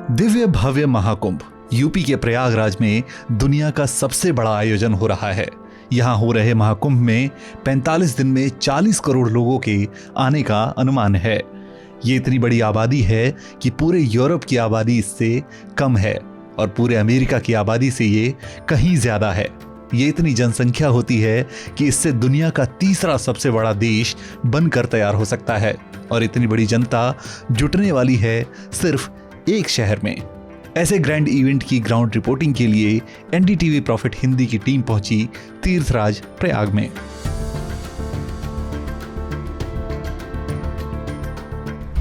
दिव्य भव्य Mahakumbh UP के प्रयागराज में दुनिया का सबसे बड़ा आयोजन हो रहा है। यहाँ हो रहे महाकुंभ में 45 दिन में 40 करोड़ लोगों के आने का अनुमान है। ये इतनी बड़ी आबादी है कि पूरे यूरोप की आबादी इससे कम है और पूरे अमेरिका की आबादी से ये कहीं ज्यादा है। ये इतनी जनसंख्या होती है कि इससे दुनिया का तीसरा सबसे बड़ा देश बनकर तैयार हो सकता है और इतनी बड़ी जनता जुटने वाली है सिर्फ एक शहर में। ऐसे ग्रैंड इवेंट की ग्राउंड रिपोर्टिंग के लिए एनडीटीवी प्रॉफिट हिंदी की टीम पहुंची तीर्थराज प्रयाग में।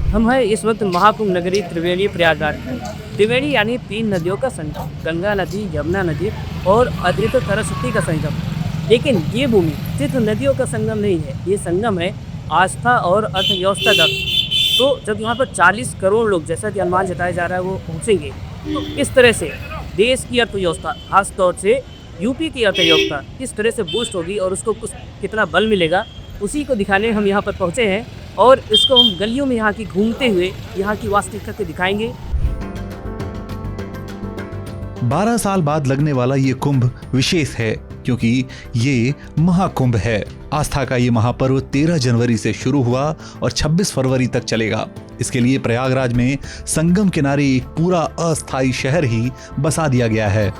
हम हैं इस वक्त महाकुंभ नगरी त्रिवेणी प्रयागराज में। त्रिवेणी यानी 3 नदियों का संगम, गंगा नदी, यमुना नदी और अद्वितीय सरस्वती का संगम। लेकिन ये भूमि सिर्फ नदियों का संगम नहीं है, ये संगम है आस्था और अर्थव्यवस्था का। तो जब यहाँ पर 40 करोड़ लोग, जैसा कि अनुमान जताया जा रहा है, वो पहुँचेंगे तो किस तरह से देश की अर्थव्यवस्था, खास तौर से यूपी की अर्थव्यवस्था किस तरह से बूस्ट होगी और उसको कितना बल मिलेगा, उसी को दिखाने हम यहाँ पर पहुँचे हैं और इसको हम गलियों में यहाँ की घूमते हुए यहाँ की वास्तविकता को दिखाएंगे। 12 साल बाद लगने वाला ये कुंभ विशेष है क्योंकि ये महाकुंभ है। आस्था का ये महापर्व 13 जनवरी से शुरू हुआ और 26 फरवरी तक चलेगा। इसके लिए प्रयागराज में संगम किनारे एक पूरा अस्थायी शहर ही बसा दिया गया है।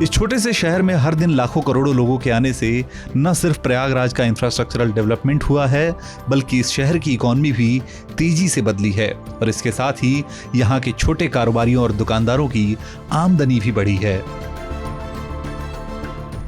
इस छोटे से शहर में हर दिन लाखों करोड़ों लोगों के आने से न सिर्फ प्रयागराज का इंफ्रास्ट्रक्चरल डेवलपमेंट हुआ है, बल्कि इस शहर की इकोनॉमी भी तेजी से बदली है और इसके साथ ही यहाँ के छोटे कारोबारियों और दुकानदारों की आमदनी भी बढ़ी है।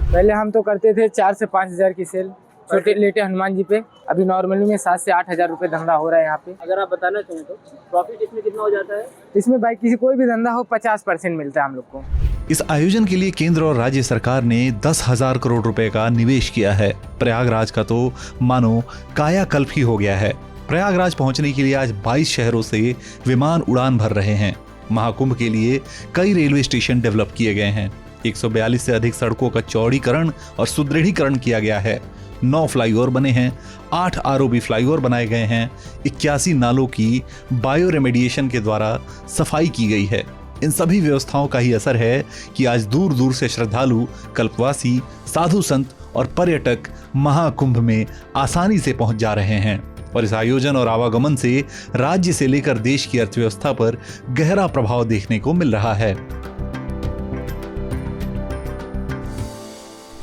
पहले हम तो करते थे 4 से 5 हज़ार की सेल छोटे लेटे हनुमान जी पे। अभी नॉर्मली में 7 से 8 हज़ार रुपये धंधा हो रहा है यहाँ पे। अगर आप बताना चाहें तो प्रॉफिट इसमें कितना हो जाता है? इसमें भाई किसी कोई भी धंधा हो 50% मिलता है हम लोग को। इस आयोजन के लिए केंद्र और राज्य सरकार ने 10,000 करोड़ रुपए का निवेश किया है। प्रयागराज का तो मानो कायाकल्प ही हो गया है। प्रयागराज पहुंचने के लिए आज 22 शहरों से विमान उड़ान भर रहे हैं। महाकुंभ के लिए कई रेलवे स्टेशन डेवलप किए गए हैं। 142 से अधिक सड़कों का चौड़ीकरण और सुदृढ़ीकरण किया गया है। 9 फ्लाईओवर बने हैं, 8 आरओबी फ्लाईओवर बनाए गए हैं, 81 नालों की बायो रेमेडिएशन के द्वारा सफाई की गई है। इन सभी व्यवस्थाओं का ही असर है कि आज दूर दूर से श्रद्धालु, कल्पवासी, साधु संत और पर्यटक महाकुंभ में आसानी से पहुंच जा रहे हैं और इस आयोजन और आवागमन से राज्य से लेकर देश की अर्थव्यवस्था पर गहरा प्रभाव देखने को मिल रहा है।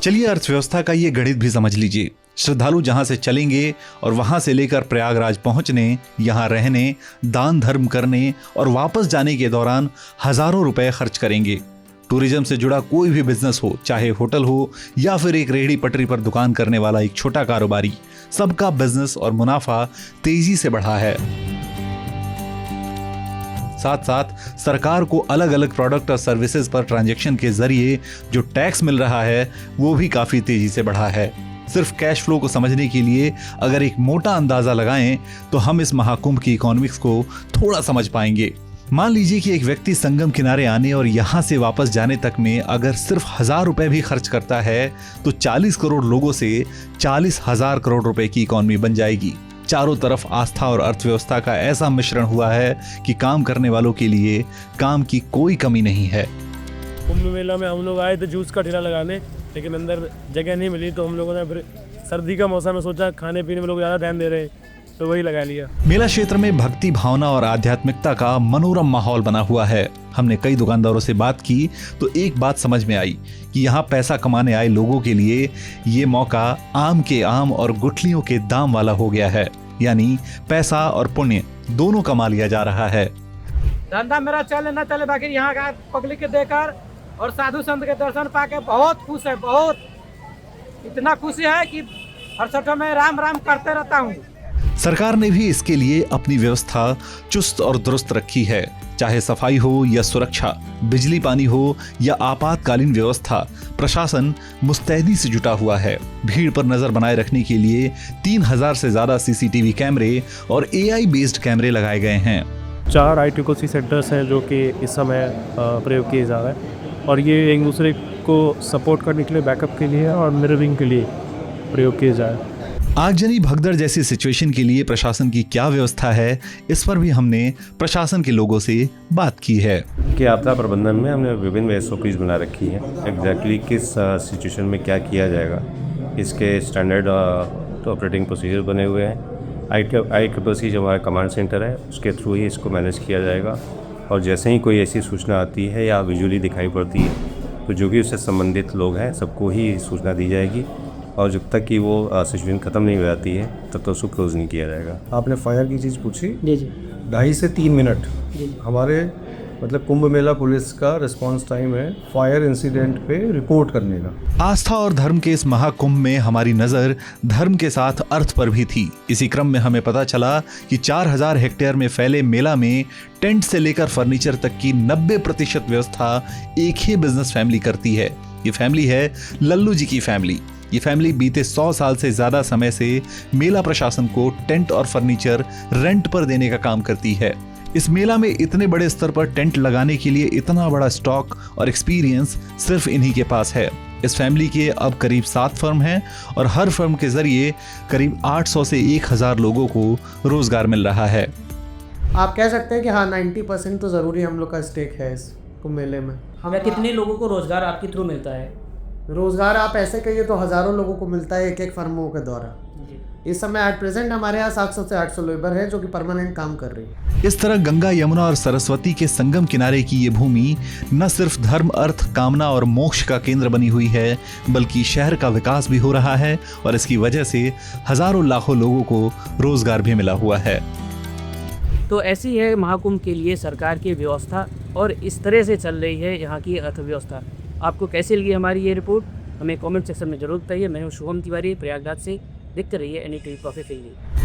चलिए अर्थव्यवस्था का ये गणित भी समझ लीजिए। श्रद्धालु जहां से चलेंगे और वहां से लेकर प्रयागराज पहुंचने, यहां रहने, दान धर्म करने और वापस जाने के दौरान हजारों रुपए खर्च करेंगे। टूरिज्म से जुड़ा कोई भी बिजनेस हो, चाहे होटल हो या फिर एक रेहड़ी पटरी पर दुकान करने वाला एक छोटा कारोबारी, सबका बिजनेस और मुनाफा तेजी से बढ़ा है। साथ साथ सरकार को अलग अलग प्रोडक्ट और सर्विसेज पर ट्रांजैक्शन के जरिए जो टैक्स मिल रहा है वो भी काफी तेजी से बढ़ा है। सिर्फ कैश फ्लो को समझने के लिए अगर एक मोटा अंदाजा लगाएं तो हम इस महाकुंभ की इकोनॉमिक्स को थोड़ा समझ पाएंगे। मान लीजिए कि एक व्यक्ति संगम किनारे आने और यहाँ से वापस जाने तक में अगर सिर्फ 1000 रुपए भी खर्च करता है तो 40 करोड़ लोगों से 40,000 करोड़ रुपए की इकोनॉमी बन जाएगी। चारों तरफ आस्था और अर्थव्यवस्था का ऐसा मिश्रण हुआ है कि काम करने वालों के लिए काम की कोई कमी नहीं है। कुंभ मेला में हम लोग आए थे जूस का ठेला लगाने, लेकिन अंदर जगह नहीं मिली तो हम लोगों ने फिर सर्दी का मौसम में सोचा खाने पीने में लोग ज़्यादा ध्यान दे रहे हैं तो वही लगा लिया। मेला क्षेत्र में भक्ति भावना और आध्यात्मिकता का मनोरम माहौल बना हुआ है। हमने कई दुकानदारों से बात की तो एक बात समझ में आई कि यहाँ पैसा कमाने आए लोगों के लिए ये मौका आम के आम और गुठलियों के दाम वाला हो गया है। यानी पैसा और पुण्य दोनों कमा लिया जा रहा है। धंधा मेरा चले न चले, बाकी यहाँ का पब्लिक के देकर और साधु संत के दर्शन पाके बहुत खुश है। बहुत इतना खुशी है कि हर सटो में राम राम करते रहता हूँ। सरकार ने भी इसके लिए अपनी व्यवस्था चुस्त और दुरुस्त रखी है। चाहे सफाई हो या सुरक्षा, बिजली पानी हो या आपातकालीन व्यवस्था, प्रशासन मुस्तैदी से जुटा हुआ है। भीड़ पर नजर बनाए रखने के लिए 3000 से ज्यादा सीसीटीवी कैमरे और एआई बेस्ड कैमरे लगाए गए हैं। 4 ITOC सेंटर्स हैं जो कि इस समय प्रयोग किए जा रहे हैं और ये एक दूसरे को सपोर्ट करने के लिए, बैकअप के लिए और मिररिंग के लिए प्रयोग किए जा रहे हैं। आगजनी भगदड़ जैसी सिचुएशन के लिए प्रशासन की क्या व्यवस्था है, इस पर भी हमने प्रशासन के लोगों से बात की है। कि आपदा प्रबंधन में हमने विभिन्न SOPs बना रखी हैं। एग्जैक्टली किस सिचुएशन में क्या किया जाएगा, इसके स्टैंडर्ड ऑपरेटिंग प्रोसीजर बने हुए हैं। ICCC जो हमारा कमांड सेंटर है, उसके थ्रू ही इसको मैनेज किया जाएगा। और जैसे ही कोई ऐसी सूचना आती है या विजुअली दिखाई पड़ती है, तो जो भी उससे संबंधित लोग हैं सबको ही सूचना दी जाएगी। और जब तक कि वो सिचुएशन ख़त्म नहीं हो जाती है, तब तक उसको क्लोज नहीं किया जाएगा। आपने फायर की चीज़ पूछी। जी जी 2.5 से 3 मिनट जी जी। हमारे मतलब कुंभ मेला पुलिस का रिस्पांस टाइम है फायर इंसिडेंट पे रिपोर्ट करने का। आस्था और धर्म के इस महाकुंभ में हमारी नजर धर्म के साथ अर्थ पर भी थी। इसी क्रम में हमें पता चला कि 4000 हेक्टेयर में फैले मेला में टेंट से लेकर फर्नीचर तक की 90% व्यवस्था एक ही बिजनेस फैमिली करती है। ये फैमिली है लल्लू जी की फैमिली। ये फैमिली बीते 100 साल से ज्यादा समय से मेला प्रशासन को टेंट और फर्नीचर रेंट पर देने का काम करती है। इस मेला में इतने बड़े स्तर पर टेंट लगाने के लिए इतना बड़ा स्टॉक और एक्सपीरियंस सिर्फ इन्हीं के पास है। इस फैमिली के अब करीब 7 फर्म हैं और हर फर्म के जरिए करीब 800 से 1000 लोगों को रोजगार मिल रहा है। आप कह सकते हैं कि हाँ 90% तो ज़रूरी हम लोग का स्टेक है इस कुंभ मेले में। हमें कितने लोगों को रोजगार आपके थ्रू मिलता है? रोज़गार आप ऐसे कहिए तो हज़ारों लोगों को मिलता है एक फर्मों के द्वारा। इस समय एट प्रेजेंट हमारे यहाँ 700 से 800 लेबर है जो कि परमानेंट काम कर रही है। इस तरह गंगा, यमुना और सरस्वती के संगम किनारे की ये भूमि न सिर्फ धर्म, अर्थ, कामना और मोक्ष का केंद्र बनी हुई है, बल्कि शहर का विकास भी हो रहा है और इसकी वजह से हजारों लाखों लोगों को रोजगार भी मिला हुआ है। तो ऐसी है महाकुंभ के लिए सरकार की व्यवस्था और इस तरह से चल रही है यहाँ की अर्थव्यवस्था। आपको कैसे लगी हमारी ये रिपोर्ट, हमें कमेंट सेक्शन में जरूर बताइए। मैं हूँ शुभम तिवारी, प्रयागराज से। देखते रहिए NETV कॉफी।